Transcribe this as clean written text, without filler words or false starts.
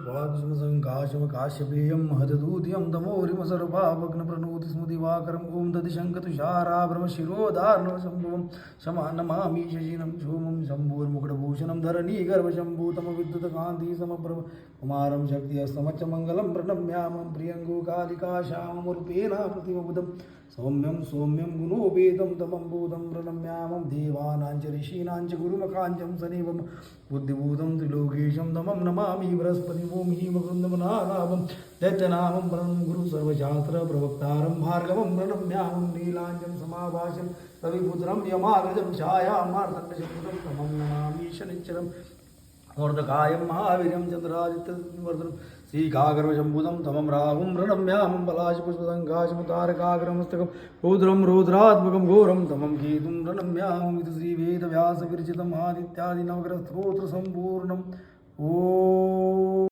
वाग्संकाशम काश्यपेयं महदूतियं तमोरिम सर्वाभग्न प्रणोति स्मृतिवाकरम् ओं दधिशङ्कतुषाराभ्रमशिरोदार्णवशम्भुवं शमानमामि शशिनं शोमं शम्भुर्मुकुटभूषणं धरणीगर्भशम्भूतम विद्युत्कान्ति समप्रभ कुमारं शक्तिस्तमच्चमङ्गलं प्रणम्यामं प्रियङ्गुकालिकाश्यामरूपेण प्रतिमबुधं सौम्यं सौम्यं गुणोपेतं तमं भूतं प्रणम्यामं देवानां च ऋषीणां च गुरुमुखाञ्चं सनिवं बुद्धिभूतं त्रिलोकेशं तमं नमामि बृहस्पतिं ओं हीमकृन्दमनाभं दैत्यनामं प्रणं गुरु सर्वशास्त्रप्रवक्तारं भार्गवं प्रणम्यामं नीलाञ्जं समाभाषं रविपुत्रं यमाग्रजं छायामार्तण्डशङ्कुतं तमं नमामि शनिश्चरम् मोर्दकायं महावीर्यं चन्द्रादित्यवर्धनं श्रीकाग्रमशम्भुतं तमं राहुं प्रणम्यामं पलाशपुष्पसङ्काशमुतारकाग्रमस्तकं रौद्रं रौद्रात्मकं घोरं तमं केतुं प्रणम्यामं इति श्रीवेदव्यासविरचितम् आदित्यादिनवग्रस्तोत्रसम्पूर्णम् ओ